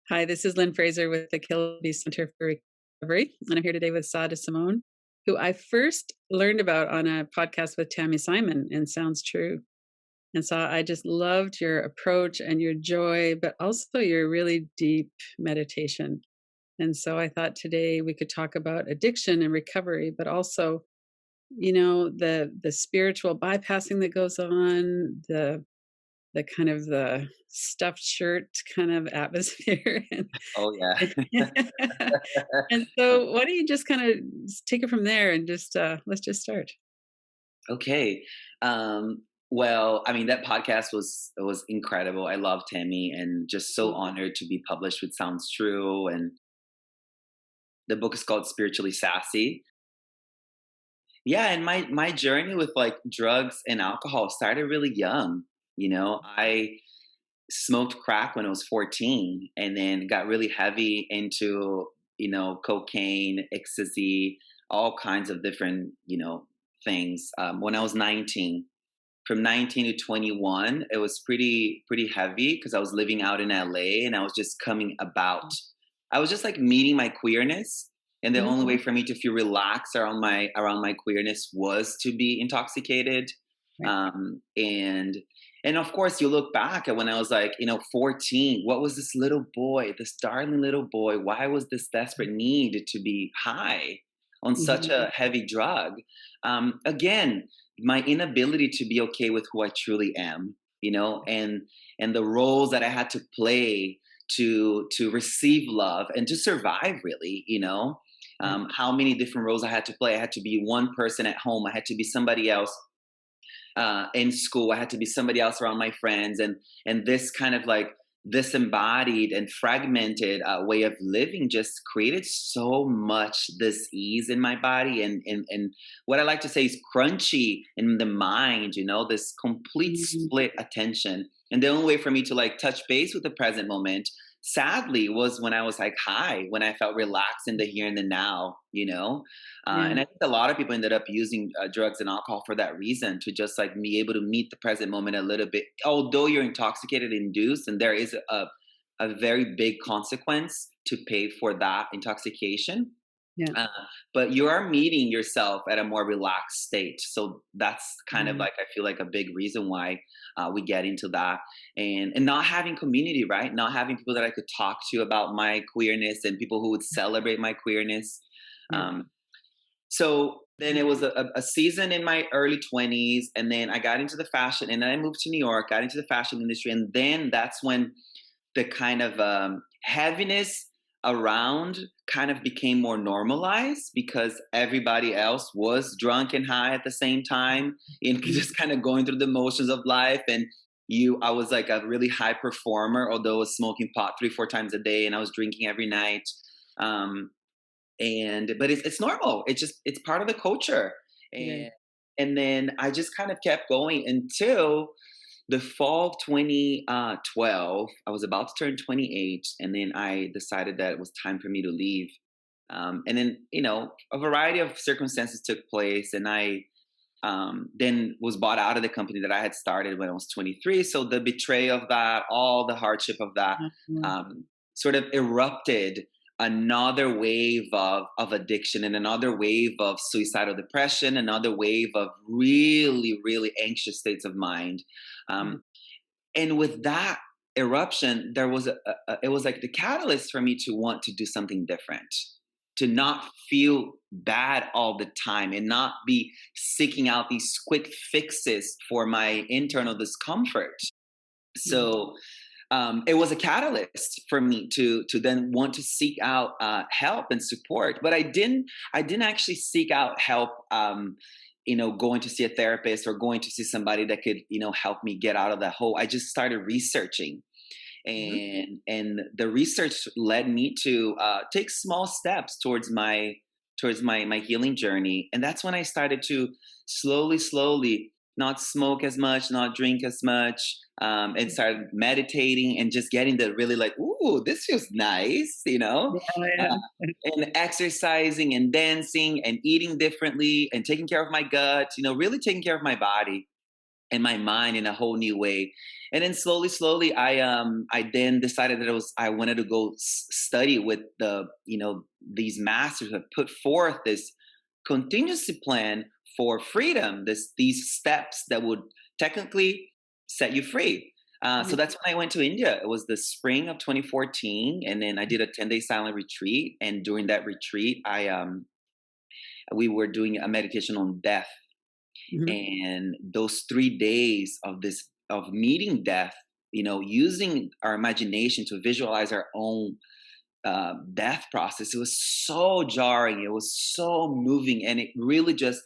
Hi, this is Lynn Fraser with the Kiloby Center for Recovery, and I'm here today with Sada Simone, who I first learned about on a podcast with Tammy Simon in Sounds True. And so I just loved your approach and your joy, but also your really deep meditation. And so I thought today we could talk about addiction and recovery, but also, the spiritual bypassing that goes on, the kind of the stuffed shirt kind of atmosphere. Oh, yeah. And so why don't you just kind of take it from there and just let's just start. Okay. Well, I mean, that podcast was incredible. I love Tammy and just so honored to be published with Sounds True. And the book is called Spiritually Sassy. Yeah, and my journey with like drugs and alcohol started really young. I smoked crack when I was 14 and then got really heavy into, cocaine, ecstasy, all kinds of different, things. When I was 19, from 19 to 21, it was pretty heavy because I was living out in LA and I was just coming about. I was just like meeting my queerness, and the only Mhm. way for me to feel relaxed around my queerness was to be intoxicated. Right. And of course, you look back at when I was like, 14. What was this little boy, this darling little boy? Why was this desperate need to be high on such Mhm. a heavy drug? Again, my inability to be okay with who I truly am, and the roles that I had to play to receive love and to survive, really. Right. How many different roles I had to play. I had to be one person at home. I had to be somebody else in school. I had to be somebody else around my friends, and this kind of like disembodied and fragmented way of living just created so much dis-ease in my body, and what I like to say is crunchy in the mind. This complete Mhm. split attention, and the only way for me to like touch base with the present moment, sadly, was when I was like high, when I felt relaxed in the here and the now. Yeah. And I think a lot of people ended up using drugs and alcohol for that reason, to just like be able to meet the present moment a little bit. Although you're intoxicated, induced, and there is a very big consequence to pay for that intoxication. Yeah. Uh, but you are meeting yourself at a more relaxed state. So that's kind of Mhm. like, I feel like, a big reason why we get into that. And not having community, right? Not having people that I could talk to about my queerness and people who would celebrate my queerness. Yeah. Um, so then it was a season in my early 20s, and then I got into the fashion, and then I moved to New York, got into the fashion industry, and then that's when the kind of heaviness around kind of became more normalized because everybody else was drunk and high at the same time and Mhm. just kind of going through the motions of life. And I was like a really high performer, although I was smoking pot 3 4 times a day and I was drinking every night. um, but it's normal. It's part of the culture. Yeah. And and then I just kind of kept going until the fall of 2012. I was about to turn 28, and then I decided that it was time for me to leave. And then, a variety of circumstances took place, and I then was bought out of the company that I had started when I was 23. So the betrayal of that, all the hardship of that, Mhm. um, sort of erupted another wave of addiction, and another wave of suicidal depression, another wave of really, really anxious states of mind. Yeah. Um, and with that eruption, there was it was like the catalyst for me to want to do something different, to not feel bad all the time and not be seeking out these quick fixes for my internal discomfort. Yeah. So it was a catalyst for me to then want to seek out help and support. But I didn't actually seek out help. Going to see a therapist or going to see somebody that could help me get out of that hole. I just started researching, Mhm. and the research led me to take small steps towards my healing journey. And that's when I started to slowly not smoke as much, not drink as much, and started meditating and just getting the really like, ooh, this feels nice, Yeah. uh, Yeah. and exercising and dancing and eating differently and taking care of my gut, really taking care of my body. and my mind in a whole new way. And then slowly, I then decided that I wanted to go study with these masters who have put forth this contingency plan for freedom, these steps that would technically set you free. So Yeah. that's when I went to India. It was the spring of 2014, and then I did a 10-day silent retreat. And during that retreat, I we were doing a meditation on death, Mhm. and those 3 days of meeting death, using our imagination to visualize our own death process, it was so jarring, it was so moving, and it really just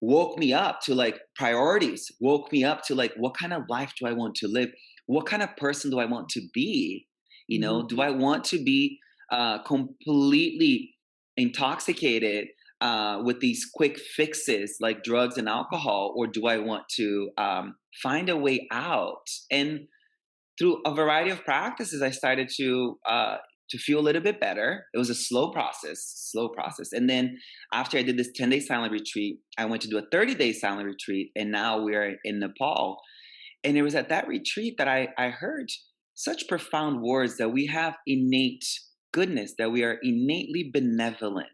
woke me up to like priorities, woke me up to like, what kind of life do I want to live, what kind of person do I want to be, Mhm. do I want to be completely intoxicated with these quick fixes like drugs and alcohol, or do I want to find a way out? And through a variety of practices, I started to feel a little bit better. It was a slow process. And then after I did this 10-day silent retreat, I went to do a 30-day silent retreat, and now we're in Nepal. And it was at that retreat that I heard such profound words that we have innate goodness, that we are innately benevolent.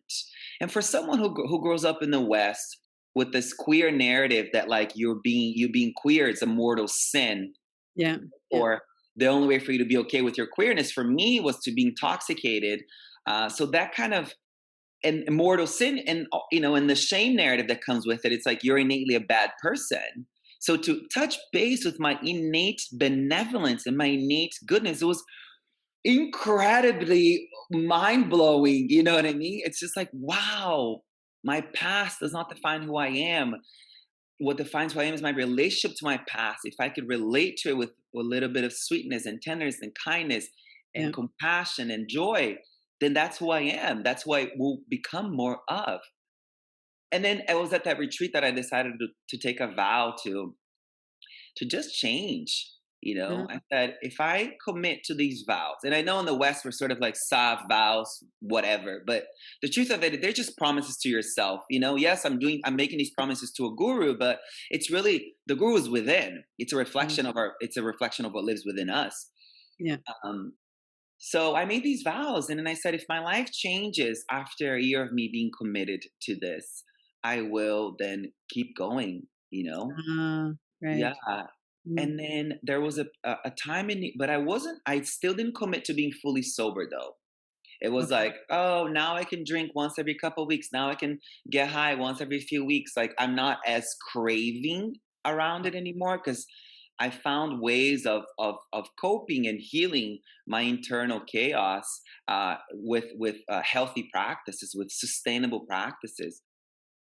And for someone who grows up in the West with this queer narrative that like you being queer is a mortal sin, Yeah. Yeah. or the only way for you to be okay with your queerness, for me, was to be intoxicated. So that kind of an immortal sin, and and the shame narrative that comes with it, it's like you're innately a bad person. So to touch base with my innate benevolence and my innate goodness, it was incredibly mind blowing. You know what I mean? It's just like, wow, my past does not define who I am. What defines who I am is my relationship to my past. If I could relate to it with a little bit of sweetness and tenderness and kindness Yeah. and compassion and joy, then that's who I am. That's who I will become more of. And then it was at that retreat that I decided to take a vow to just change. Yeah. I said, if I commit to these vows, and I know in the West we're sort of like soft vows, whatever, but the truth of it, they're just promises to yourself. Yes, I'm making these promises to a guru, but it's really the guru is within. Yeah. It's a reflection of what lives within us. Yeah. Um, so I made these vows, and then I said, if my life changes after a year of me being committed to this, I will then keep going. Right. Yeah. Mm. And then there was a time but I still didn't commit to being fully sober though. It was Okay. like, oh, now I can drink once every couple weeks. Now I can get high once every few weeks. Like I'm not as craving around it anymore, because I found ways of coping and healing my internal chaos with healthy practices, with sustainable practices.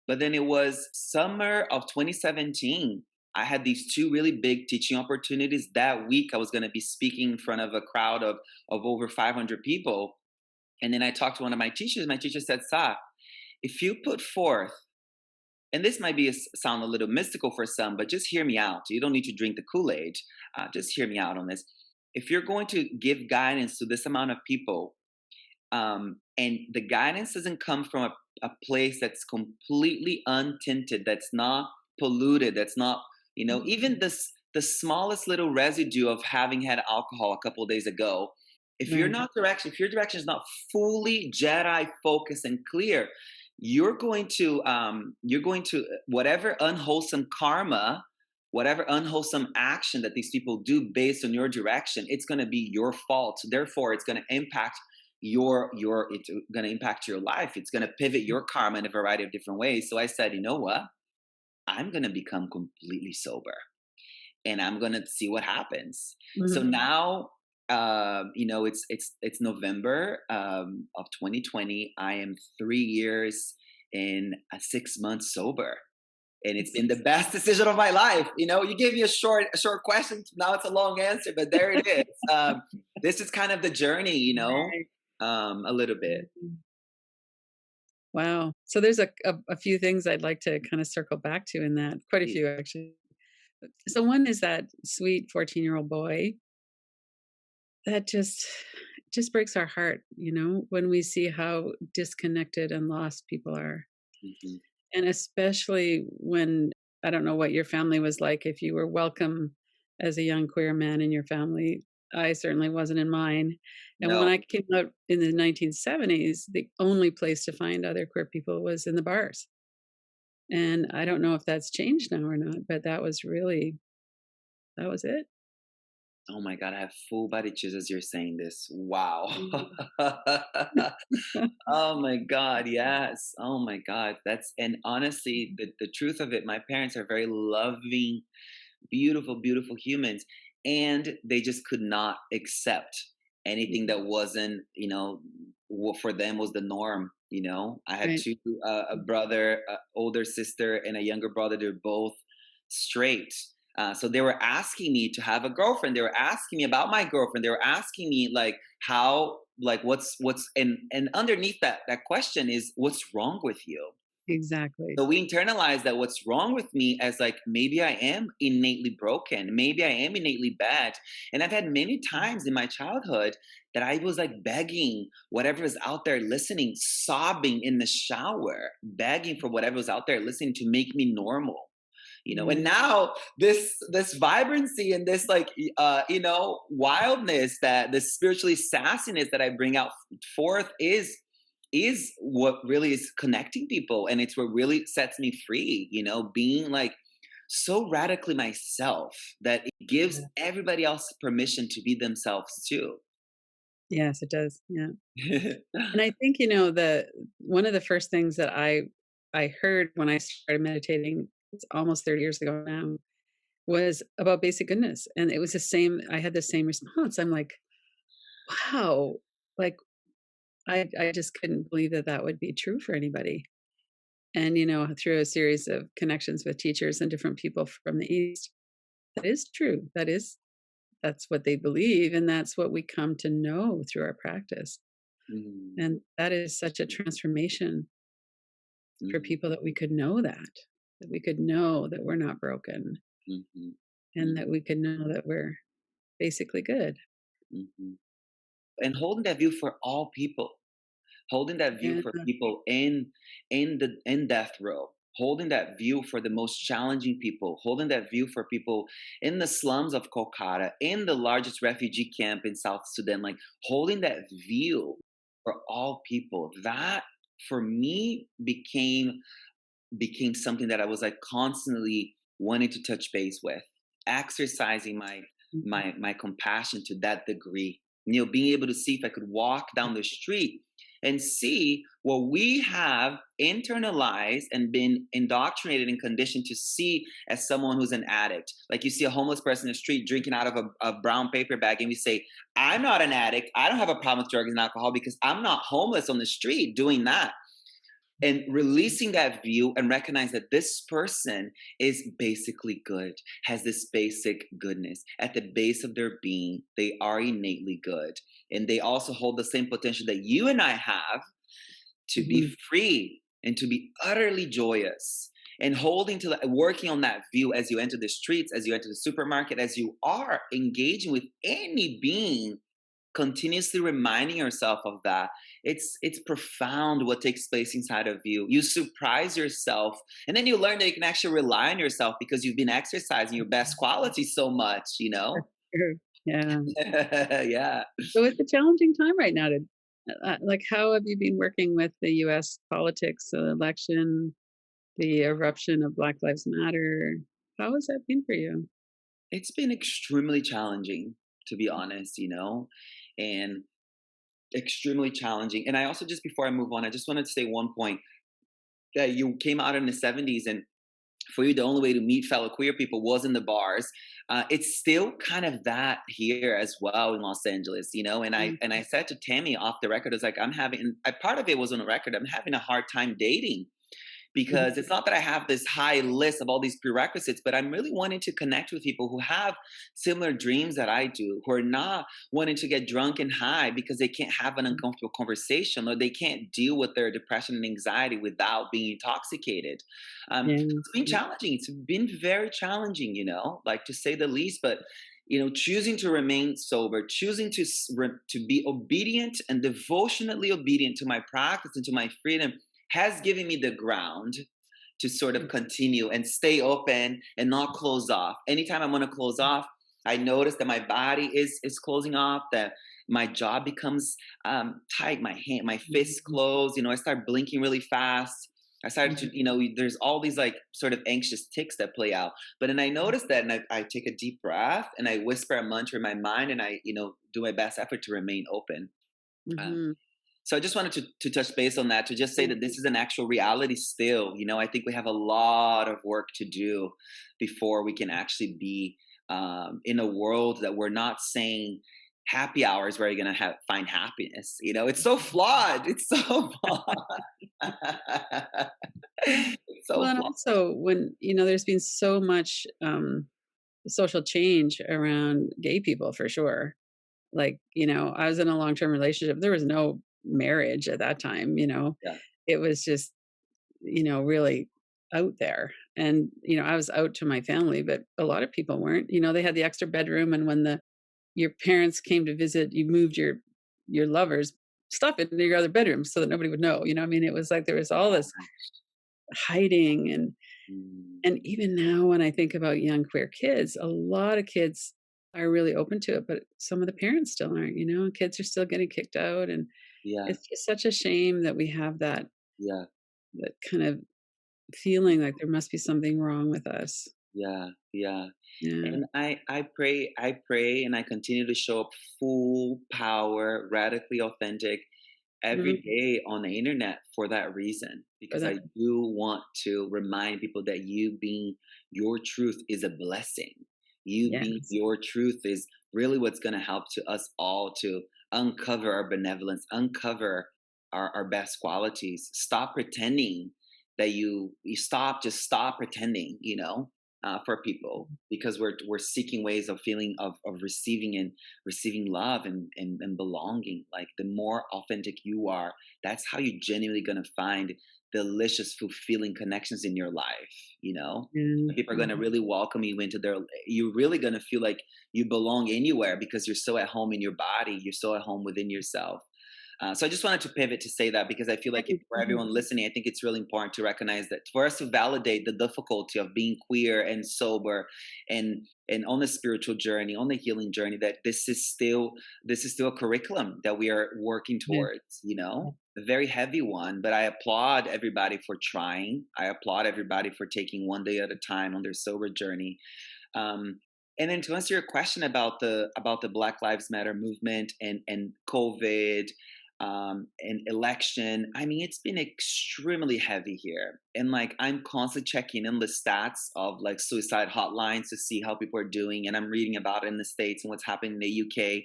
But then it was summer of 2017. I had these two really big teaching opportunities. That week, I was going to be speaking in front of a crowd of over 500 people. And then I talked to one of my teachers. My teacher said, Sa, if you put forth, and this might sound a little mystical for some, but just hear me out. You don't need to drink the Kool-Aid. Just hear me out on this. If you're going to give guidance to this amount of people, and the guidance doesn't come from a place that's completely untinted, that's not polluted, that's not, even the smallest little residue of having had alcohol a couple of days ago. Right. If your direction is not fully Jedi focused and clear, you're going to whatever unwholesome karma, whatever unwholesome action that these people do based on your direction, it's going to be your fault. Therefore, it's going to impact it's going to impact your life. It's going to pivot your karma in a variety of different ways. So I said, you know what? I'm going to become completely sober, and I'm going to see what happens. So Mhm. now, it's November of 2020. I am 3 years and 6 months sober, and it's been the best decision of my life. You gave me a short question. Now it's a long answer, but there it is. This is kind of the journey, Right. a little bit. Mhm. Wow. So there's a few things I'd like to kind of circle back to in that. Quite a Yeah. few actually. So one is that sweet 14-year-old boy that just breaks our heart, when we see how disconnected and lost people are. Mhm. And especially when I don't know what your family was like, if you were welcome as a young queer man in your family. I certainly wasn't in mine. And when No. I came out in the 1970s, the only place to find other queer people was in the bars. And I don't know if that's changed now or not, but that was it. Oh my God, I have full body chills as you're saying this. Wow. Mm. Oh my God, yes. Oh my God. That's and honestly, the truth of it, my parents are very loving, beautiful, beautiful humans. And they just could not accept anything Mhm. that wasn't, what for them was the norm. I had Right. two, a brother, older sister, and a younger brother. They're both straight. So they were asking me to have a girlfriend. They were asking me about my girlfriend. They were asking me like how, like what's and underneath that question is what's wrong with you. Exactly. So we internalize that what's wrong with me as like maybe I am innately broken, maybe I am innately bad. And I've had many times in my childhood that I was like begging whatever was out there listening, sobbing in the shower, begging for whatever was out there listening to make me normal. And Mm. now this vibrancy and this like wildness, that this spiritually sassiness that I bring out forth is what really is connecting people, and it's what really sets me free, being like so radically myself that it gives Yeah. everybody else permission to be themselves too. Yes, it does. Yeah. And I think, the one of the first things that I heard when I started meditating, it's almost 30 years ago now, was about basic goodness. And it was the same, I had the same response. I'm like, wow, like I just couldn't believe that that would be true for anybody. And, through a series of connections with teachers and different people from the East, that is true. That's what they believe. And that's what we come to know through our practice. Mhm, And that is such a transformation for mhm, people, that we could know that we could know that we're not broken, mhm, and mhm, that we could know that we're basically good. mhm. And holding that view for all people, holding that view Yeah. for people in death row, holding that view for the most challenging people, holding that view for people in the slums of Kolkata, in the largest refugee camp in South Sudan, like holding that view for all people. That for me became something that I was like constantly wanting to touch base with, exercising Mhm. my compassion to that degree. Being able to see if I could walk down the street and see what we have internalized and been indoctrinated and conditioned to see as someone who's an addict. Like you see a homeless person in the street drinking out of a brown paper bag, and we say, I'm not an addict. I don't have a problem with drugs and alcohol because I'm not homeless on the street doing that, and releasing that view and recognize that this person is basically good, has this basic goodness at the base of their being. They are innately good, and they also hold the same potential that you and I have to be Mhm. free and to be utterly joyous, and holding to that, working on that view as you enter the streets, as you enter the supermarket, as you are engaging with any being, continuously reminding yourself of that. It's profound what takes place inside of you. You surprise yourself, and then you learn that you can actually rely on yourself because you've been exercising your best qualities so much. That's true. Yeah. Yeah. So it's a challenging time right now to, like, how have you been working with the US politics, the election, the eruption of Black Lives Matter? How has that been for you? It's been extremely challenging, to be honest, and extremely challenging. And I also, just before I move on, I just wanted to say one point, that you came out in the 70s, and for you, the only way to meet fellow queer people was in the bars. It's still kind of that here as well in Los Angeles. And I Mm. and I said to Tammy off the record, I was like, I'm having. And part of it was on the record. I'm having a hard time dating, because Mhm. it's not that I have this high list of all these prerequisites, but I'm really wanting to connect with people who have similar dreams that I do, who are not wanting to get drunk and high because they can't have an uncomfortable conversation, or they can't deal with their depression and anxiety without being intoxicated. Yeah. It's been Yeah. challenging. It's been very challenging, like to say the least, but choosing to remain sober, choosing to be obedient and devotionally obedient to my practice and to my freedom has given me the ground to sort of continue and stay open and not close off. Anytime I want to close off, I notice that my body is closing off, that my jaw becomes tight, my fists Mhm. close. I start blinking really fast. I started to, Mhm. there's all these like sort of anxious tics that play out. But then I notice that, and I take a deep breath and I whisper a mantra in my mind, and I, do my best effort to remain open. Um, Mhm. so I just wanted to touch base on that, to just say that Mhm. this is an actual reality still. I think we have a lot of work to do before we can actually be in a world that we're not saying happy hours where you're going to find happiness. It's so flawed. It's so flawed. It's Well, so and flawed. also when, there's been so much, social change around gay people for sure. Like, I was in a long-term relationship. There was no marriage at that time. Yeah. It was just, really out there. And, I was out to my family, but a lot of people weren't. They had the extra bedroom, and when the your parents came to visit, you moved your lover's stuff into your other bedroom so that nobody would know. I mean, it was like there was all this hiding. Mm, And even now when I think about young queer kids, a lot of kids are really open to it, but some of the parents still aren't, and kids are still getting kicked out, and yeah. it's just such a shame that we have Yeah. that kind of feeling like there must be something wrong with us. Yeah. Yeah. Yeah. And I pray, and I continue to show up full power, radically authentic every Mhm. day on the internet for that reason, For because I that. do want to remind people that you being your truth is a blessing. You being Yes. your truth is really what's going to help to us all to uncover our benevolence, uncover our best qualities. Stop pretending that you stop pretending, for people, because we're seeking ways of feeling of receiving and receiving love and belonging. Like, the more authentic you are, that's how you're genuinely going to find delicious fulfilling connections in your life. Yeah. People are going to Mhm. really welcome you into their, you're really going to feel like you belong anywhere, because you're so at home in your body, you're so at home within yourself. So I just wanted to pivot to say that, because I feel like, if, for Mhm. everyone listening, I think it's really important to recognize that, for us to validate the difficulty of being queer and sober, and on the spiritual journey, on the healing journey, that this is still a curriculum that we are working Yeah. towards. A very heavy one, but I applaud everybody for trying. I applaud everybody for taking one day at a time on their sober journey. Um, and then, to answer your question about the Black Lives Matter movement and COVID, and election, I mean, it's been extremely heavy here, and like, I'm constantly checking in the stats of like suicide hotlines to see how people are doing, and I'm reading about it in the States and what's happening in the UK,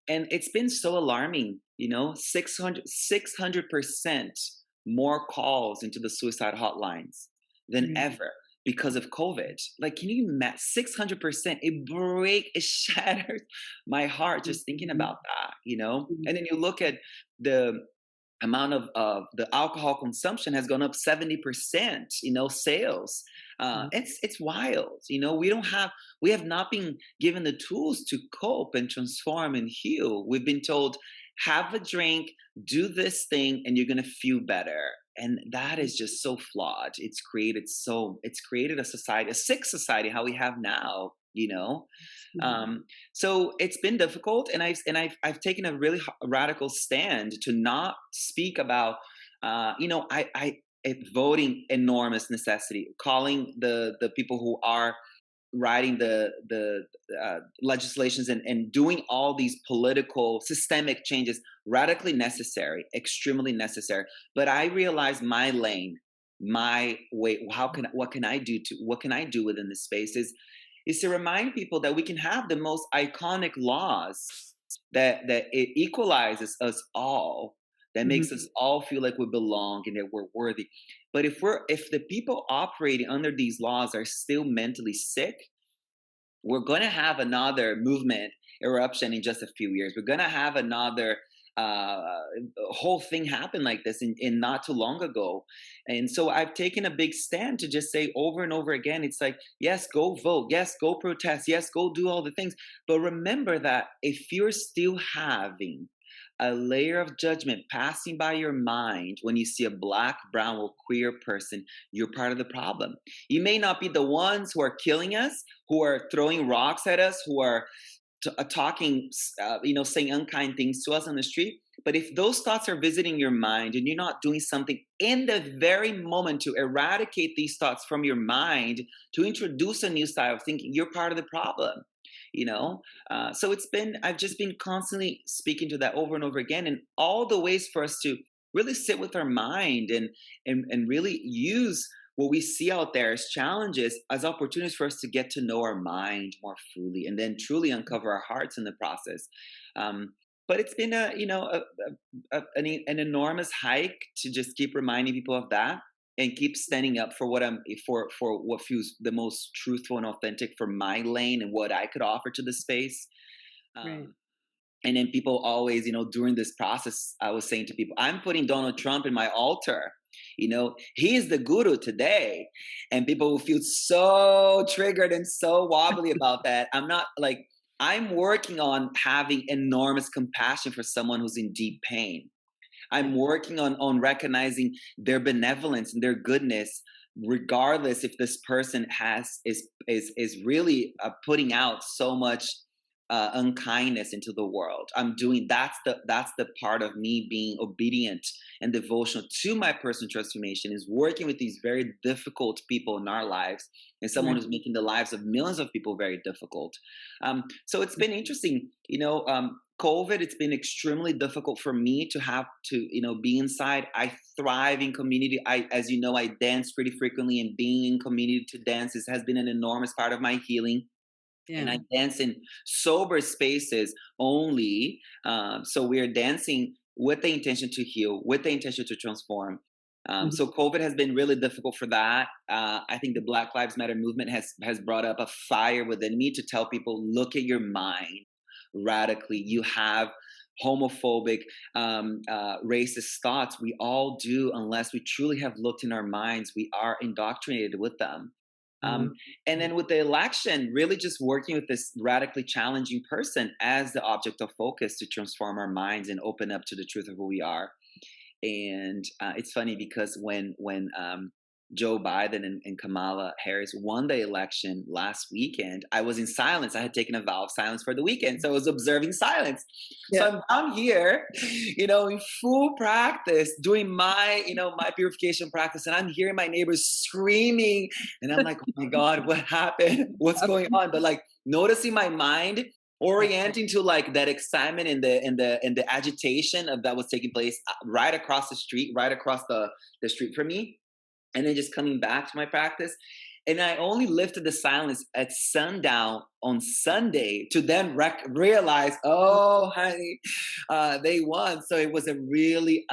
and it's been so alarming. 600% more calls into the suicide hotlines than Yeah. ever, because of COVID. Like, can you imagine? 600%. It shatters my heart just thinking Mhm. about that. Mhm. And then you look at the amount of the alcohol consumption has gone up 70%, sales. Mhm. It's wild. We have not been given the tools to cope and transform and heal. We've been told, have a drink, do this thing, and you're going to feel better. And that is just so flawed. It's created a society, a sick society, how we have now. Mhm. um, so it's been difficult, and I've taken a really radical stand to not speak about, voting enormous necessity, calling the people who are writing the legislations and doing all these political systemic changes radically necessary, extremely necessary. But I realize my lane, my way. What can I do within this space is to remind people that we can have the most iconic laws, that it equalizes us all, that makes Mhm. us all feel like we belong and that we're worthy. But if the people operating under these laws are still mentally sick, we're going to have another movement eruption in just a few years. We're going to have another whole thing happen like this in not too long ago. And so I've taken a big stand to just say over and over again, it's like, yes, go vote. Yes, go protest. Yes, go do all the things. But remember that if you're still having A layer of judgment passing by your mind when you see a black, brown, or queer person, you're part of the problem. You may not be the ones who are killing us, who are throwing rocks at us, who are talking, saying unkind things to us on the street. But if those thoughts are visiting your mind and you're not doing something in the very moment to eradicate these thoughts from your mind, to introduce a new style of thinking, you're part of the problem. You know, so I've just been constantly speaking to that over and over again, and all the ways for us to really sit with our mind and really use what we see out there as challenges as opportunities for us to get to know our mind more fully and then truly uncover our hearts in the process. Um, but it's been an enormous hike to just keep reminding people of that and keep standing up for for what feels the most truthful and authentic for my lane and what I could offer to the space. Right. Um, and then people always, during this process, I was saying to people, I'm putting Donald Trump in my altar. He is the guru today. And people will feel so triggered and so wobbly about that. I'm working on having enormous compassion for someone who's in deep pain. I'm Yeah. working on recognizing their benevolence and their goodness, regardless if this person is really putting out so much unkindness into the world. I'm doing that's the part of me being obedient and devotional to my personal transformation, is working with these very difficult people in our lives, and someone Right. who's making the lives of millions of people very difficult. So it's been interesting, COVID, it's been extremely difficult for me to have to, be inside. I thrive in community. As you know, I dance pretty frequently, and being in community to dance has been an enormous part of my healing. And Yeah. I dance in sober spaces only. So we're dancing with the intention to heal, with the intention to transform. Mhm. So COVID has been really difficult for that. I think the Black Lives Matter movement has brought up a fire within me to tell people, look at your mind radically. You have homophobic, racist thoughts. We all do, unless we truly have looked in our minds. We are indoctrinated with them. Mhm. Um, and then with the election, really just working with this radically challenging person as the object of focus to transform our minds and open up to the truth of who we are. And it's funny because when Joe Biden and Kamala Harris won the election last weekend, I was in silence. I had taken a vow of silence for the weekend, so I was observing silence. Yeah. So I'm down here, in full practice, doing my purification practice, and I'm hearing my neighbors screaming, and I'm like, oh my God, what happened? What's going on? But like noticing my mind orienting to like that excitement and the agitation of that was taking place right across the street, right across the street from me, and then just coming back to my practice. And I only lifted the silence at sundown on Sunday to then realize, oh, honey, they won. So it was a really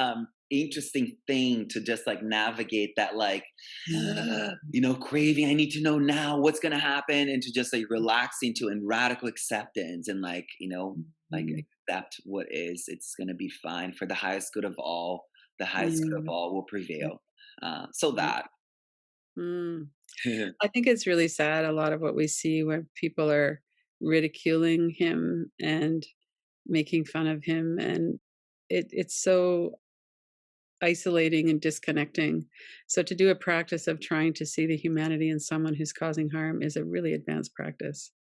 interesting thing to just like navigate that, like, craving. I need to know now what's going to happen, and to just like relax into and radical acceptance and like, like Mhm. accept what is. It's going to be fine for the highest good of all. The highest good of Mm. all will Yeah. prevail. So Yeah. that. Mm. I think it's really sad, a lot of what we see where people are ridiculing him and making fun of him, and it's so isolating and disconnecting. So to do a practice of trying to see the humanity in someone who's causing harm is a really advanced practice.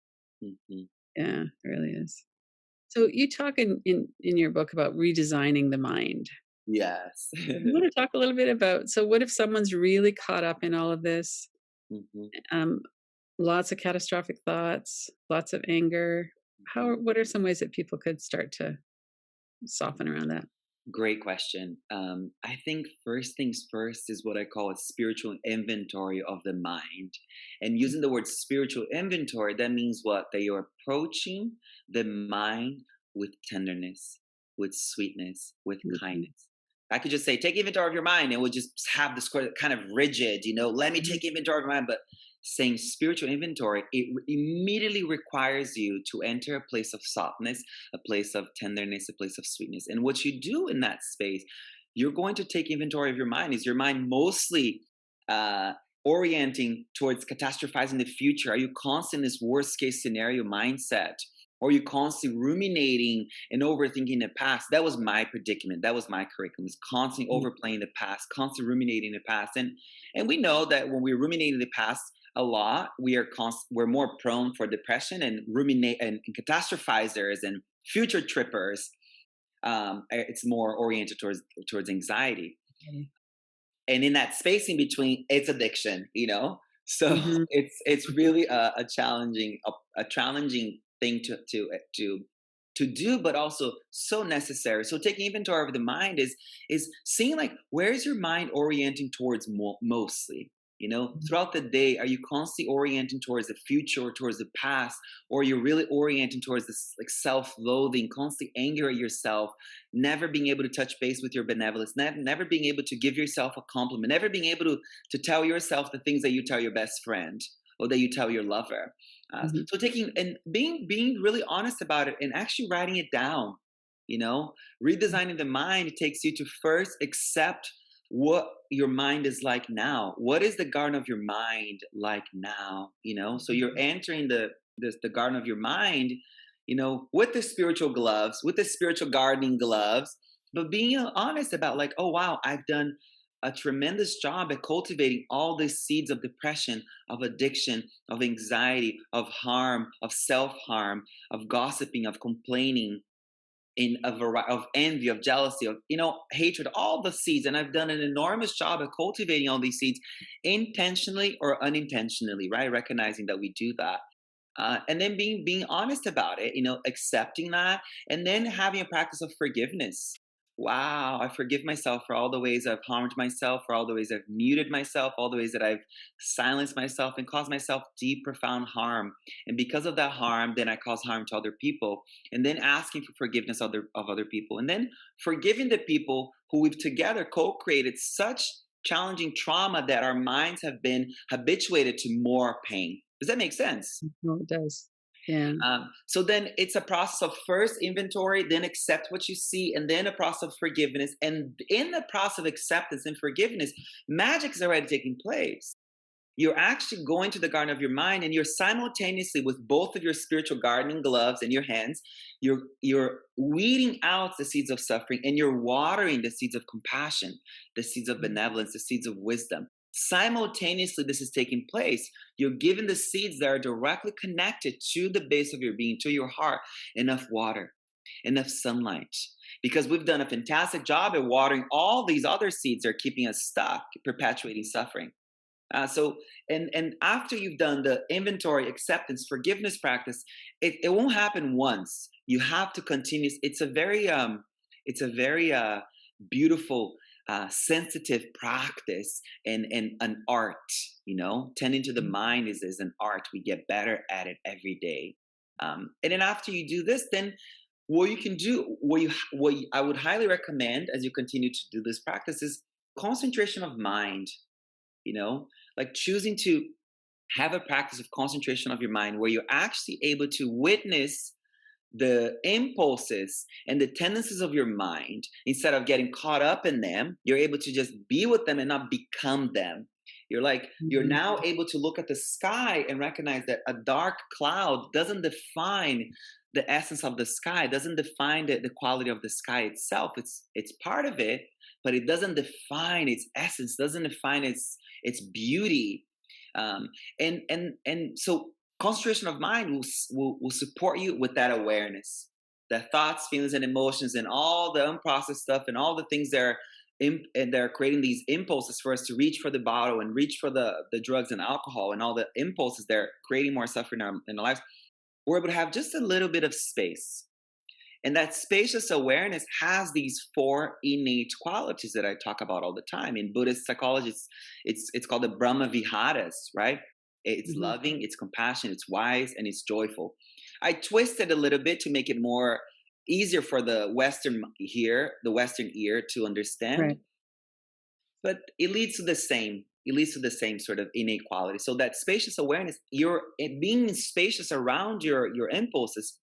Mhm. Yeah, it really is. So you talk in your book about redesigning the mind. Yes. You want to talk a little bit about, so what if someone's really caught up in all of this? Mhm, Um, Lots of catastrophic thoughts, lots of anger. mhm. What are some ways that people could start to soften around that? Great question. I think first things first is what I call a spiritual inventory of the mind. And using the word spiritual inventory, that means what? That you're approaching the mind with tenderness, with sweetness, with Mhm, kindness. I could just say, take inventory of your mind, and we'll just have this kind of rigid, let me mhm, take inventory of my mind. But saying spiritual inventory, it immediately requires you to enter a place of softness, a place of tenderness, a place of sweetness. And what you do in that space, you're going to take inventory of your mind. Is your mind mostly uh, orienting towards catastrophizing the future? Are you constant in this worst case scenario mindset? or you're constantly ruminating and overthinking the past. That was my predicament. That was my curriculum. Is constantly Mm. overplaying the past, constantly ruminating the past. And we know that when we're ruminating the past a lot, we're more prone for depression and ruminate and catastrophizers and future trippers. It's more oriented towards anxiety, Okay. and in that space in between, it's addiction. So Mhm. it's really a challenging thing to do, but also so necessary. So taking inventory of the mind is seeing, like, where is your mind orienting towards mostly. Mhm. Throughout the day, are you constantly orienting towards the future or towards the past, or you're really orienting towards this, like, self-loathing, constantly anger at yourself, never being able to touch base with your benevolence, never being able to give yourself a compliment, never being able to tell yourself the things that you tell your best friend or that you tell your lover. Mhm. So taking and being really honest about it and actually writing it down. You know, redesigning the mind takes you to first accept what your mind is like now. What is the garden of your mind like now? So you're Mhm. entering the garden of your mind, with the spiritual gloves, with the spiritual gardening gloves, but being honest about, like, oh wow, I've done a tremendous job at cultivating all these seeds of depression, of addiction, of anxiety, of harm, of self-harm, of gossiping, of complaining, in a variety of envy, of jealousy, of hatred, all the seeds. And I've done an enormous job at cultivating all these seeds, intentionally or unintentionally, right? Recognizing that we do that, and then being honest about it, accepting that, and then having a practice of forgiveness. Wow, I forgive myself for all the ways I've harmed myself, for all the ways I've muted myself, all the ways that I've silenced myself and caused myself deep, profound harm. And because of that harm, then I cause harm to other people. And then asking for forgiveness of other people. And then forgiving the people who we've together co-created such challenging trauma that our minds have been habituated to more pain. Does that make sense? No, it does. Yeah. So then it's a process of first inventory, then accept what you see, and then a process of forgiveness. And in the process of acceptance and forgiveness, magic is already taking place. You're actually going to the garden of your mind, and you're simultaneously, with both of your spiritual gardening gloves in your hands, you're weeding out the seeds of suffering, and you're watering the seeds of compassion, the seeds of Mhm. benevolence, the seeds of wisdom. Simultaneously, this is taking place. You're giving the seeds that are directly connected to the base of your being, to your heart, enough water, enough sunlight. Because we've done a fantastic job at watering all these other seeds that are keeping us stuck, perpetuating suffering. So, and after you've done the inventory, acceptance, forgiveness practice, it won't happen once. You have to continue. It's a very beautiful, sensitive practice, and an art. Tending to the Mhm. mind is an art. We get better at it every day. And then after you do this, then what you can do, I would highly recommend as you continue to do this practice, is concentration of mind. Like choosing to have a practice of concentration of your mind where you're actually able to witness the impulses and the tendencies of your mind. Instead of getting caught up in them, you're able to just be with them and not become them. You're Mhm. now able to look at the sky and recognize that a dark cloud doesn't define the essence of the sky, doesn't define the quality of the sky itself. It's part of it, but it doesn't define its essence, doesn't define its beauty. um, and so concentration of mind will support you with that awareness, the thoughts, feelings, and emotions, and all the unprocessed stuff, and all the things that are and they're creating these impulses for us to reach for the bottle and reach for the drugs and alcohol, and all the impulses they're creating more suffering in our lives. We're able to have just a little bit of space, and that spacious awareness has these four innate qualities that I talk about all the time. In Buddhist psychology, it's called the Brahma Viharas, right? It's Mhm. loving, it's compassion, it's wise, and it's joyful. I twisted a little bit to make it more easier for the Western ear to understand, Right. but it leads to the same. It leads to the same sort of innate quality. So that spacious awareness, you're being spacious around your impulses,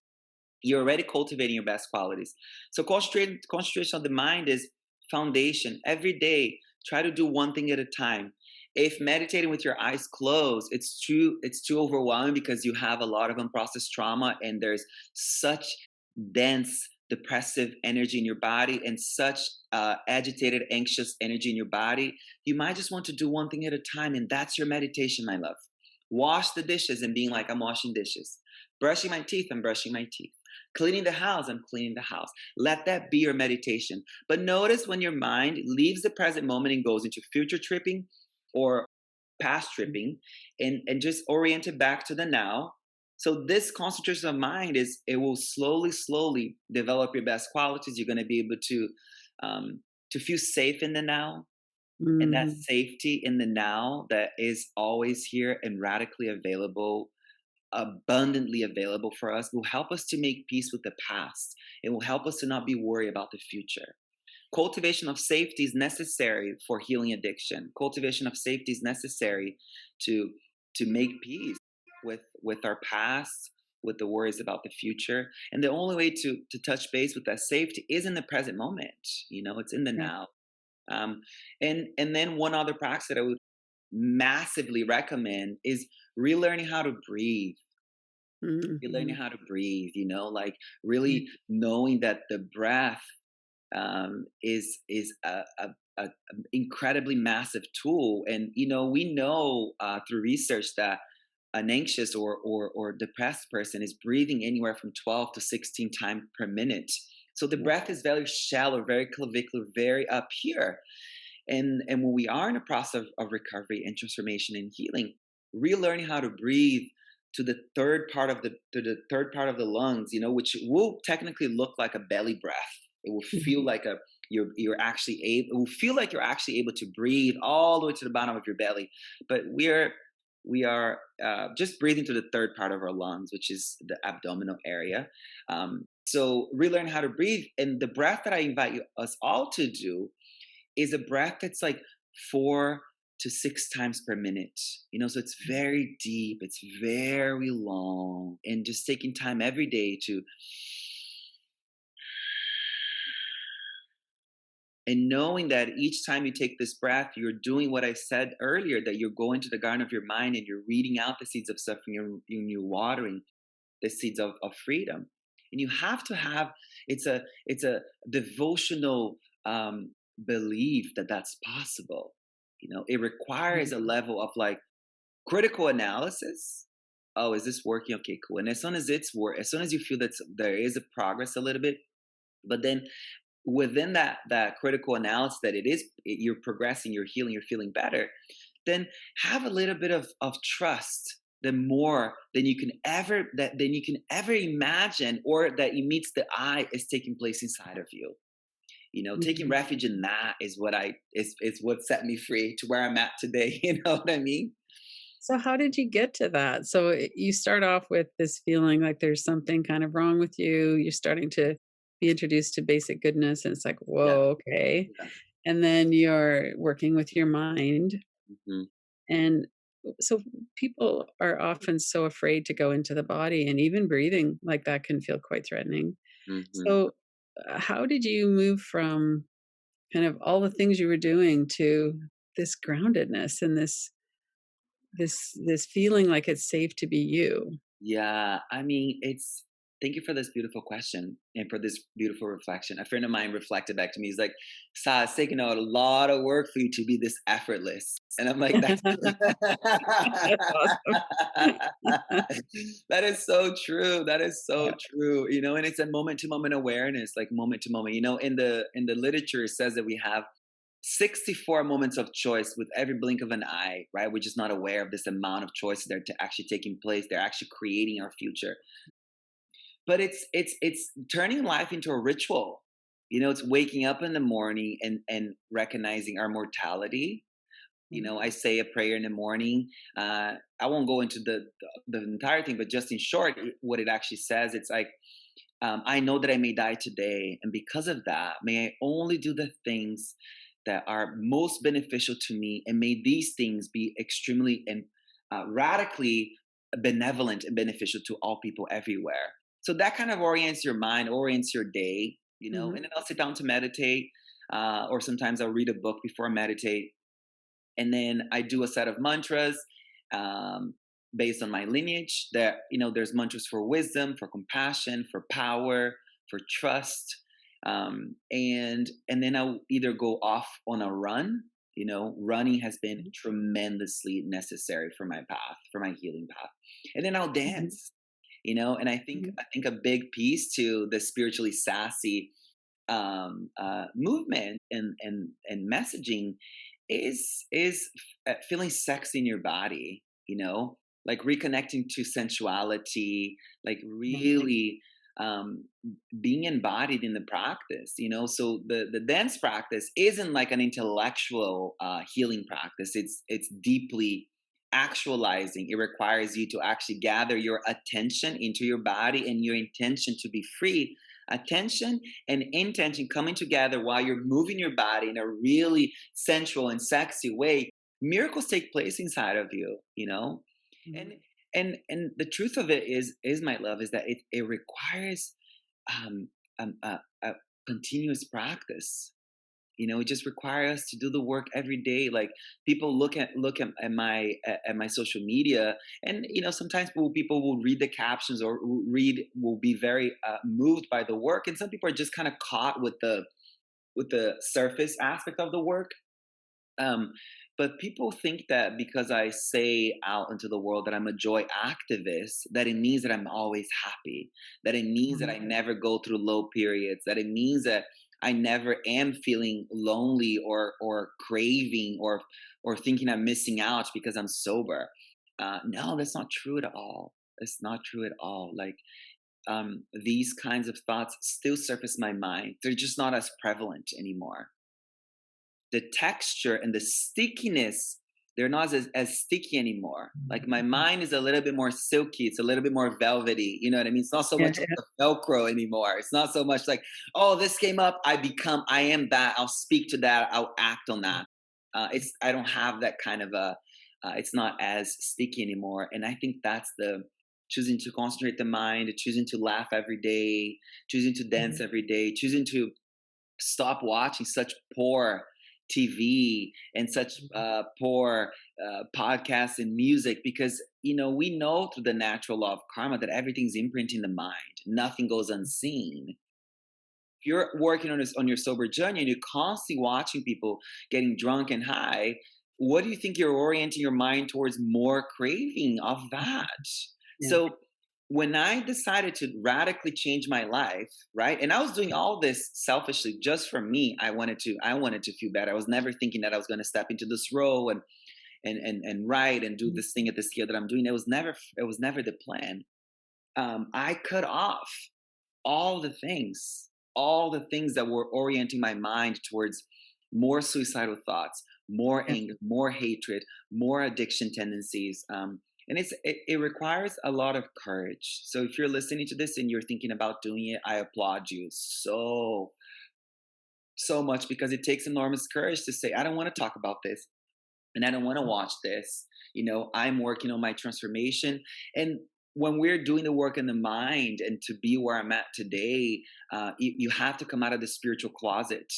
you're already cultivating your best qualities. So concentration of the mind is foundation. Every day, try to do one thing at a time. If meditating with your eyes closed, it's too overwhelming because you have a lot of unprocessed trauma and there's such dense depressive energy in your body and such agitated anxious energy in your body. You might just want to do one thing at a time, and that's your meditation, my love. Wash the dishes and being like, I'm washing dishes. Brushing my teeth, I'm brushing my teeth. Cleaning the house, I'm cleaning the house. Let that be your meditation. But notice when your mind leaves the present moment and goes into future tripping or past tripping, and just orient it back to the now. So this concentration of mind is, it will slowly, slowly develop your best qualities. You're going to be able to feel safe in the now, and that Mhm. safety in the now that is always here and radically available, abundantly available for us, will help us to make peace with the past. It will help us to not be worried about the future. Cultivation of safety is necessary for healing addiction. Cultivation of safety is necessary to make peace with our past, with the worries about the future. And the only way to touch base with that safety is in the present moment. It's in the Right. now. um, and then one other practice that I would massively recommend is relearning how to breathe. Relearning Mhm. how to breathe, like Right. really knowing that the breath is a incredibly massive tool. And we know through research that an anxious or depressed person is breathing anywhere from 12 to 16 times per minute. So the breath is very shallow, very clavicular, very up here. And when we are in a process of recovery and transformation and healing, relearning how to breathe to the third part of the lungs, which will technically look like a belly breath. It will feel Mhm. like you're actually able, it will feel like you're actually able to breathe all the way to the bottom of your belly. But we are just breathing to the third part of our lungs, which is the abdominal area. So relearn how to breathe, and the breath that I invite us all to do is a breath that's like 4 to 6 times per minute. So it's very deep, it's very long, and just taking time every day to, and knowing that each time you take this breath, you're doing what I said earlier, that you're going to the garden of your mind and you're reading out the seeds of suffering, you're watering the seeds of freedom. And you have to have, it's a devotional belief that that's possible. It requires Mhm. a level of like critical analysis. Oh, is this working? Okay, cool. And as soon as you feel that there is a progress a little bit, but then within that critical analysis, that you're progressing, you're healing, you're feeling better, then have a little bit of trust, the more than you can ever imagine, or that it meets the eye, is taking place inside of you. Taking Mhm. refuge in that is what set me free to where I'm at today. You know what I mean? So how did you get to that? So you start off with this feeling like there's something kind of wrong with you. You're starting to be introduced to basic goodness, and it's like, Yeah, whoa, okay. yeah. And then you're working with your mind. Mhm, And so people are often so afraid to go into the body, and even breathing like that can feel quite threatening. mhm. So, how did you move from kind of all the things you were doing to this groundedness and this feeling like it's safe to be you? Yeah, I mean, thank you for this beautiful question and for this beautiful reflection. A friend of mine reflected back to me. He's like, "Sa, it's taking out a lot of work for you to be this effortless." And I'm like, "That's That's awesome. that is so true. That is Yeah. so true. And it's a moment to moment awareness, like moment to moment. In the literature, it says that we have 64 moments of choice with every blink of an eye, right? We're just not aware of this amount of choices that are actually taking place. They're actually creating our future. But it's turning life into a ritual. It's waking up in the morning and recognizing our mortality. I say a prayer in the morning. I won't go into the entire thing, but just in short, what it actually says, it's like, I know that I may die today, and because of that, may I only do the things that are most beneficial to me, and may these things be extremely and radically benevolent and beneficial to all people everywhere. So that kind of orients your mind, orients your day, and Mhm. then I'll sit down to meditate, or sometimes I'll read a book before I meditate, And then I do a set of mantras um, based on my lineage. That there's mantras for wisdom, for compassion, for power, for trust, and then I'll either go off on a run. Running has been tremendously necessary for my path, for my healing path, and then I'll Mhm. dance. And I think a big piece to the spiritually sassy movement and messaging is feeling sex in your body, like reconnecting to sensuality, like Yeah. really um, being embodied in the practice. So the dance practice isn't like an intellectual healing practice. It's deeply actualizing. It requires you to actually gather your attention into your body and your intention to be free. Attention and intention coming together while you're moving your body in a really sensual and sexy way. Miracles take place inside of you. Mhm. And and the truth of it is my love, is that it requires um, a continuous practice. It just requires us to do the work every day. Like, people look at my social media, and sometimes people will read the captions, or will be very moved by the work, and some people are just kind of caught with the surface aspect of the work. um, but people think that because I say out into the world that I'm a joy activist, that it means that I'm always happy, that it means that Mhm. I never go through low periods, that it means that I never am feeling lonely or craving or thinking I'm missing out because I'm sober. No, that's not true at all. It's not true at all. Like, these kinds of thoughts still surface my mind. They're just not as prevalent anymore. The texture and the stickiness, they're not as sticky anymore. Like, my Mhm. mind is a little bit more silky, it's a little bit more velvety, you know what I mean? It's not so Yeah, much like yeah, the velcro anymore. It's not so much like, oh, this came up, I am that, I'll speak to that, I'll act on that. It's I don't have that kind of a it's not as sticky anymore. And I think that's the choosing to concentrate the mind, choosing to laugh every day, choosing to dance mhm. every day, choosing to stop watching such poor TV and such Mhm. poor podcasts and music, because we know through the natural law of karma that everything's imprinting the mind. Nothing goes unseen. If you're working on your sober journey and you're constantly watching people getting drunk and high, what do you think you're orienting your mind towards? More craving of that. Yeah. So when I decided to radically change my life, right? And I was doing all this selfishly just for me. I wanted to feel better. I was never thinking that I was going to step into this role and write and do Mhm. this thing at the scale that I'm doing. It was never the plan. I cut off all the things, all the things that were orienting my mind towards more suicidal thoughts, more Yeah. anger, more hatred, more addiction tendencies. And it requires a lot of courage. So if you're listening to this and you're thinking about doing it, I applaud you so much, because it takes enormous courage to say, I don't want to talk about this and I don't want to watch this. I'm working on my transformation. And when we're doing the work in the mind and to be where I'm at today, you have to come out of the spiritual closet.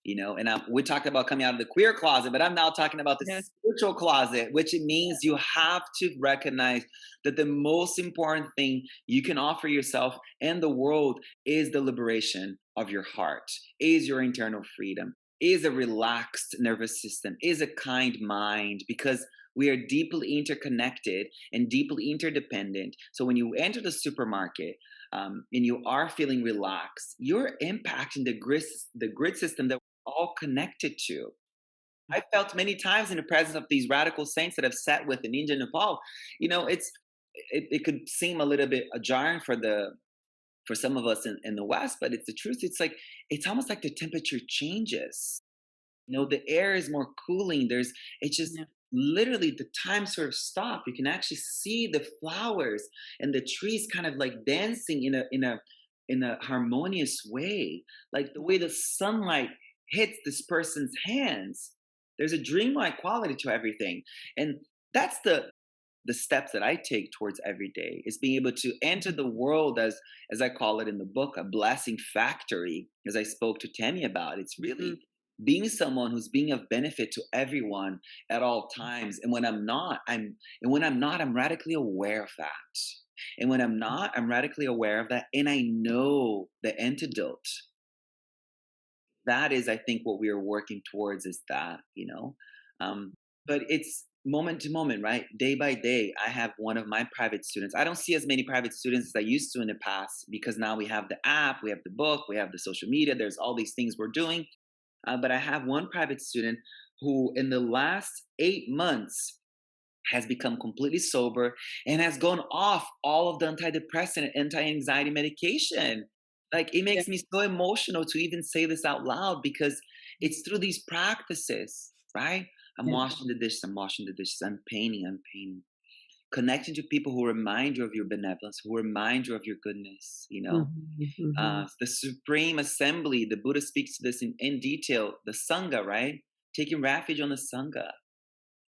And we talked about coming out of the queer closet, but I'm now talking about the Yeah. spiritual closet, which it means you have to recognize that the most important thing you can offer yourself and the world is the liberation of your heart, is your internal freedom, is a relaxed nervous system, is a kind mind, because we are deeply interconnected and deeply interdependent. So when you enter the supermarket, and you are feeling relaxed, you're impacting the grid system that all connected to. I felt many times in the presence of these radical saints that have sat with in India and Nepal. It could seem a little bit jarring for some of us in the West, but it's the truth. It's almost like the temperature changes. The air is more cooling. It's just Yeah. literally the time sort of stop. You can actually see the flowers and the trees kind of like dancing in a harmonious way, like the way the sunlight hits this person's hands. There's a dreamlike quality to everything, and that's the steps that I take towards every day, is being able to enter Mhm. the world as I call it in the book, a blessing factory, as I spoke to Tammy about. It's Mhm. really being someone who's being of benefit to everyone at all times. And when I'm not, I'm radically aware of that. And when I'm not, I'm radically aware of that. And I know the antidote. That is, I think, what we are working towards is that, um, but it's moment to moment, right? Day by day. I have one of my private students. I don't see as many private students as I used to in the past, because now we have the app, we have the book, we have the social media, there's all these things we're doing. But I have one private student who, in the last 8 months, has become completely sober and has gone off all of the antidepressant and anti-anxiety medication. Like, it Yeah. makes me so emotional to even say this out loud, because it's through these practices, right? I'm Yeah. washing the dishes, I'm painting, connecting to people who remind you of your benevolence, who remind you of your goodness, Mhm, mhm. the Supreme Assembly, the Buddha speaks to this in detail, the Sangha, right? Taking refuge on the Sangha.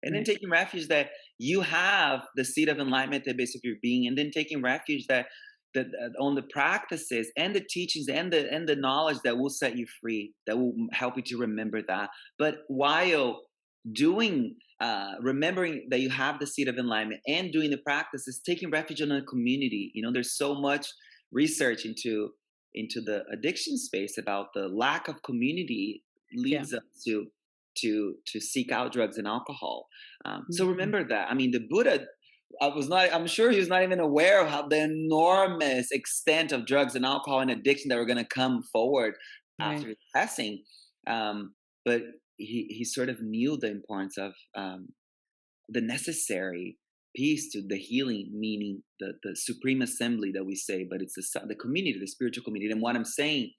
And then Right. taking refuge that you have the seed of enlightenment at the base of your being, and then taking refuge that on the practices and the teachings and the knowledge that will set you free, that will help you to remember that. But while doing, remembering that you have the seed of enlightenment and doing the practices, taking refuge in a community. There's so much research into the addiction space about the lack of community Yeah. leads us to seek out drugs and alcohol. So Mhm. remember that. I mean, the Buddha, I'm sure he was not even aware of how the enormous extent of drugs and alcohol and addiction that were going to come forward Right. after his passing. But he sort of knew the importance of, the necessary piece to the healing, meaning the supreme assembly that we say, but it's the community, the spiritual community. And what I'm saying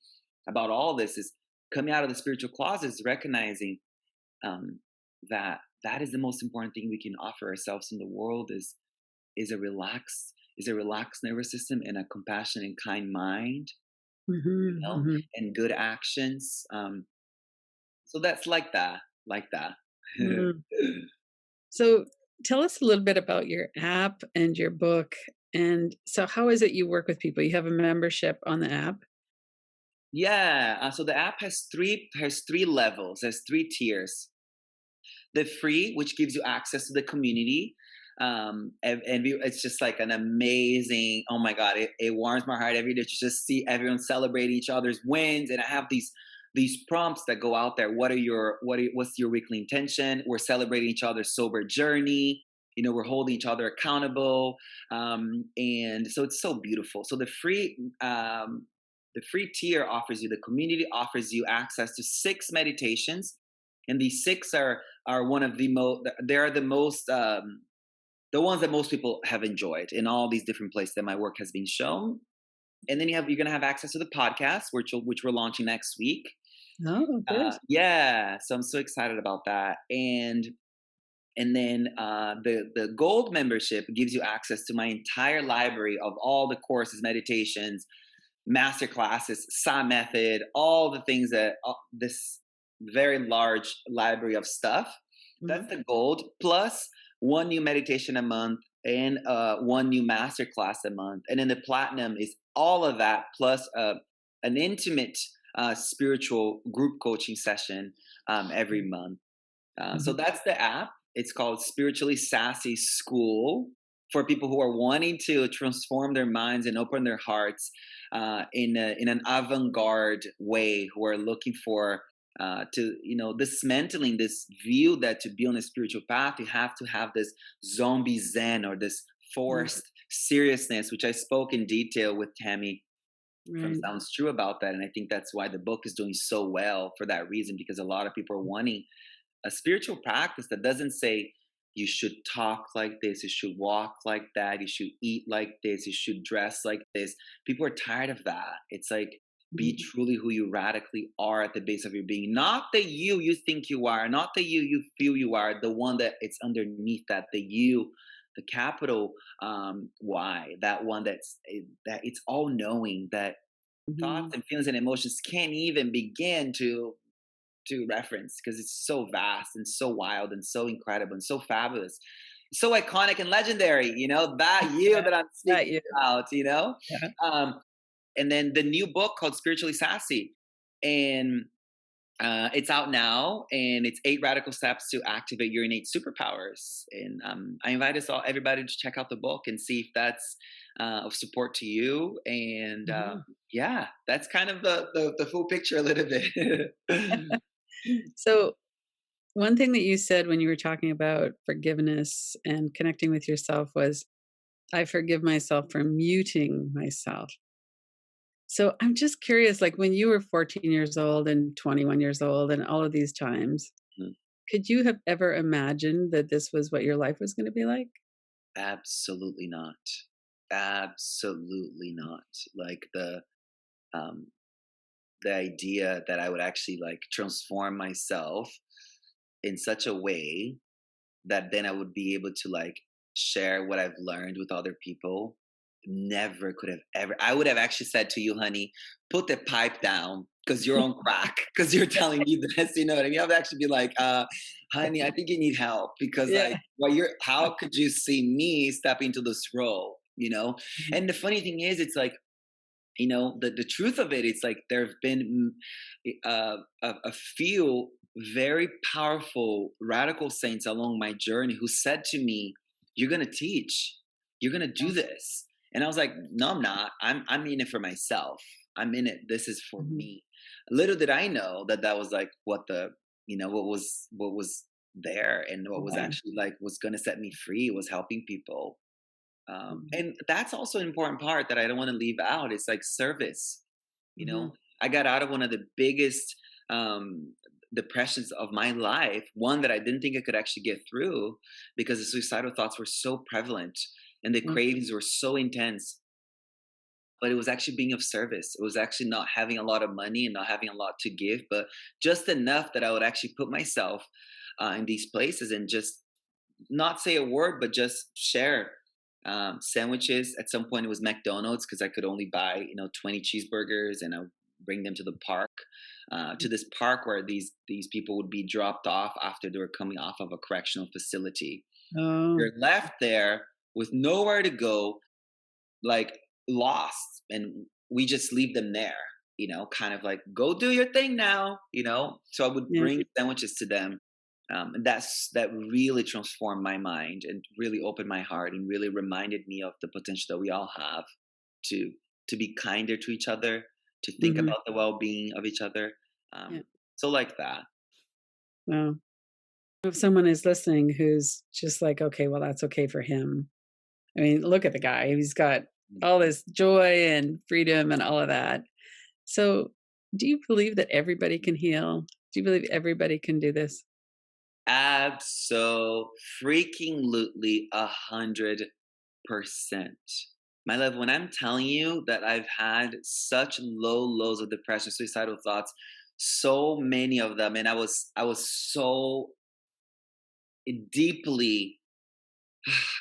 about all this is, coming out of the spiritual closet is recognizing, um, that that is the most important thing we can offer ourselves in the world, is a relaxed nervous system and a compassionate and kind mind, Mhm, mhm. and good actions. So that's like that. Mm. So tell us a little bit about your app and your book. And so, how is it you work with people? You have a membership on the app? Yeah. So the app has three levels, has three tiers. The free, which gives you access to the community. It's just like an amazing, oh my God, it warms my heart every day to just see everyone celebrate each other's wins. And I have these prompts that go out there. What's your weekly intention? We're celebrating each other's sober journey. We're holding each other accountable. And so it's so beautiful. So the free tier offers you, the community offers you access to 6 meditations. And these six are one of the most, they're the most, the ones that most people have enjoyed in all these different places that my work has been shown. And then you're going to have access to the podcast, which we're launching next week. Oh, good. Yeah, so I'm so excited about that. And then, the gold membership gives you access to my entire library of all the courses, meditations, master classes, Sa method, all the things that, this very large library of stuff. That's Mhm. the gold, plus one new meditation a month and, one new master class a month. And then the platinum is all of that, plus, an intimate, spiritual group coaching session, every month. So Mhm. that's the app. It's called Spiritually Sassy School, for people who are wanting to transform their minds and open their hearts, in an avant-garde way, who are looking for, to dismantling this view that to be on a spiritual path you have to have this zombie zen, or this Mhm. forced seriousness, which I spoke in detail with Tammy from Right. Sounds True about that. And I think that's why the book is doing so well, for that reason, because a lot of people are wanting a spiritual practice that doesn't say you should talk like this, you should walk like that, you should eat like this, you should dress like this. People are tired of that. It's like, be Mhm. truly who you radically are at the base of your being. Not the you think you are, not the you feel you are, the one that it's underneath that, the you, the capital, Y, that one that it's all knowing, that thoughts Mhm. and feelings and emotions can't even begin to reference, because it's so vast and so wild and so incredible and so fabulous, so iconic and legendary. That you Yeah. that I'm That speaking you. about. Yeah. Um, and then the new book called Spiritually Sassy, and It's out now, and it's 8 radical steps to activate your innate superpowers. And I invite everybody to check out the book and see if that's of support to you. And Mhm. yeah, that's kind of the full picture a little bit. So, one thing that you said when you were talking about forgiveness and connecting with yourself was, "I forgive myself for muting myself." So, I'm just curious, like, when you were 14 years old and 21 years old and all of these times, could you have ever imagined that this was what your life was gonna be like? Absolutely not. Absolutely not. Like um, the idea that I would actually like transform myself in such a way that then I would be able to like share what I've learned with other people. Never could have ever. I would have actually said to you, honey, put the pipe down because you're on crack because you're telling me this. You know what I mean? I would actually be like, honey, I think you need help because Yeah. like, how could you see me step into this role? You know? Mhm. And the funny thing is, it's like, the truth of it, it's like there have been a few very powerful radical saints along my journey who said to me, you're going to teach, you're going to do this. And I was like, no, I'm not. I'm in it for myself. I'm in it, this is for Mhm. me. Little did I know that that was like what was there, and what was Wow. actually like was going to set me free was helping people. Mhm. And that's also an important part that I don't want to leave out. It's like service. You Mhm. know, I got out of one of the biggest um, depressions of my life, one that I didn't think I could actually get through because the suicidal thoughts were so prevalent and the Mm. cravings were so intense. But it was actually being of service. It was actually not having a lot of money and not having a lot to give, but just enough that I would actually put myself in these places and just not say a word, but just share sandwiches. At some point, it was McDonald's because I could only buy 20 cheeseburgers, and I would bring them to the park, to this park where these people would be dropped off after they were coming off of a correctional facility. Oh, They're left there with nowhere to go, like lost, and we just leave them there. Kind of like go do your thing now. So I would yeah. bring sandwiches to them, and that really transformed my mind and really opened my heart and really reminded me of the potential that we all have to to be kinder to each other, to think Mhm. about the well-being of each other. Yeah. So like that. Wow. If someone is listening who's just like, "Okay, well, that's okay for him." I mean, look at the guy. He's got all this joy and freedom and all of that. So, do you believe that everybody can heal? Do you believe everybody can do this? Abso freaking lutely 100%. My love, when I'm telling you that I've had such low lows of depression, suicidal thoughts, so many of them, and I was so deeply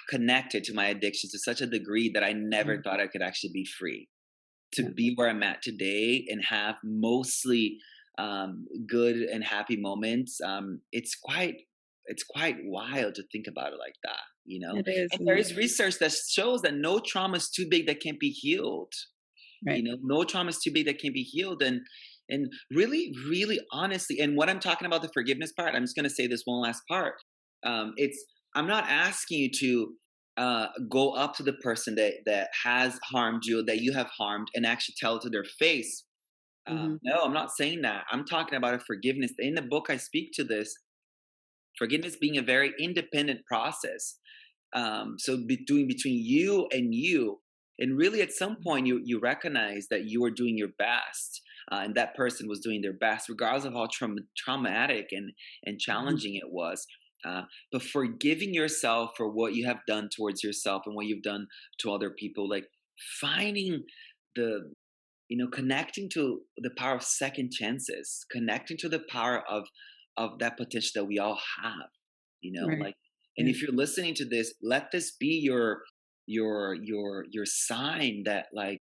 connected to my addiction to such a degree that I never Mhm. thought I could actually be free. To Yeah. be where I'm at today and have mostly good and happy moments, it's quite wild to think about it like that, It is, And there yeah. is research that shows that no trauma is too big that can't be healed. Right. No trauma is too big that can't be healed, and really, really honestly, and what I'm talking about, the forgiveness part, I'm just going to say this one last part. It's I'm not asking you to go up to the person that has harmed you, that you have harmed, and actually tell it to their face. Mhm. No, I'm not saying that. I'm talking about a forgiveness. In the book, I speak to this forgiveness being a very independent process. So between you and you, and really at some point you recognize that you were doing your best, and that person was doing their best, regardless of how traumatic and Mhm. challenging it was. But forgiving yourself for what you have done towards yourself and what you've done to other people, like finding the connecting to the power of second chances, connecting to the power of that potential that we all have, Right. like. And Yeah. if you're listening to this, let this be your sign that like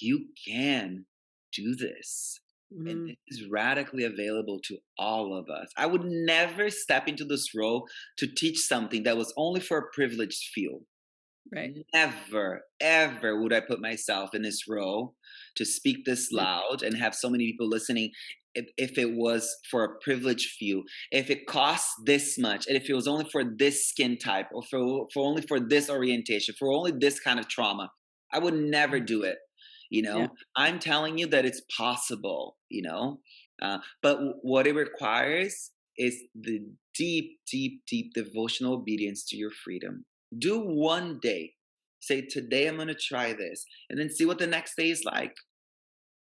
you can do this, and Mhm. it is radically available to all of us. I would never step into this role to teach something that was only for a privileged few. Right. Never, ever would I put myself in this role to speak this Yeah. loud and have so many people listening if it was for a privileged few, if it costs this much, and if it was only for this skin type, or for only for this orientation, for only this kind of trauma, I would never Mm. do it. Yeah. I'm telling you that it's possible, but what it requires is the deep, deep, deep devotional obedience to your freedom. Do one day. Say, today I'm going to try this, and then see what the next day is like.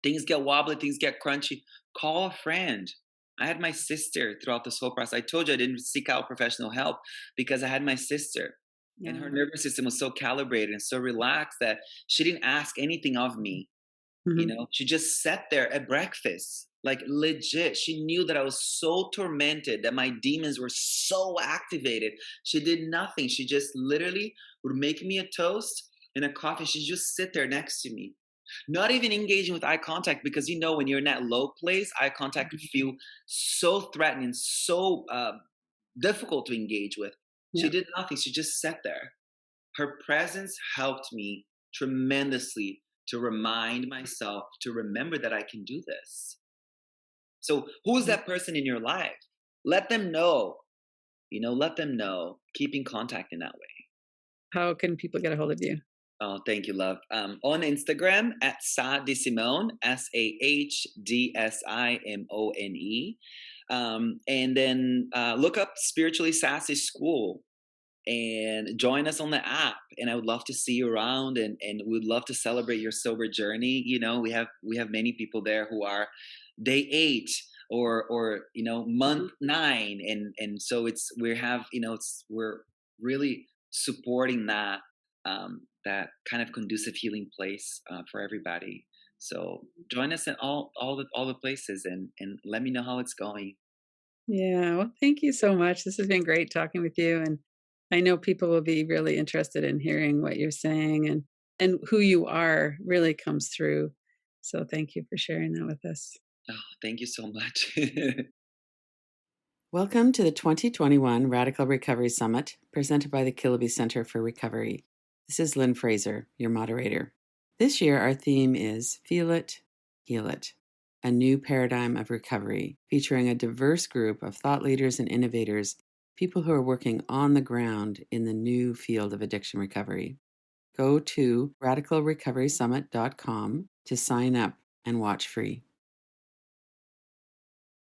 Things get wobbly, things get crunchy. Call a friend. I had my sister throughout this whole process. I told you I didn't seek out professional help because I had my sister, and her Yeah. nervous system was so calibrated and so relaxed that she didn't ask anything of me. Mhm. She just sat there at breakfast, like legit. She knew that I was so tormented, that my demons were so activated. She did nothing. She just literally would make me a toast and a coffee. She'd just sit there next to me, not even engaging with eye contact, because when you're in that low place, eye contact can Mhm. feel so threatening, so difficult to engage with. She Yeah. did nothing. She just sat there. Her presence helped me tremendously to remind myself to remember that I can do this. So, who's Yeah. that person in your life? Let them know, let them know. Keep in contact in that way. How can people get a hold of you? Oh, thank you, love. On Instagram at Sahdsimone, Sahdsimone. And then look up Spiritually Sassy School and join us on the app. And I would love to see you around, and we'd love to celebrate your sober journey. We have many people there who are day 8 or Mhm. month 9, and so we're really supporting that kind of conducive healing place for everybody. So join us in all the places, and let me know how it's going. Yeah, well, thank you so much. This has been great talking with you, and I know people will be really interested in hearing what you're saying, and who you are really comes through. So thank you for sharing that with us. Oh, thank you so much. Welcome to the 2021 Radical Recovery Summit, presented by the Kiloby Center for Recovery. This is Lynn Fraser, your moderator. This year, our theme is Feel It, Heal It, a new paradigm of recovery, featuring a diverse group of thought leaders and innovators, people who are working on the ground in the new field of addiction recovery. Go to radicalrecoverysummit.com to sign up and watch free.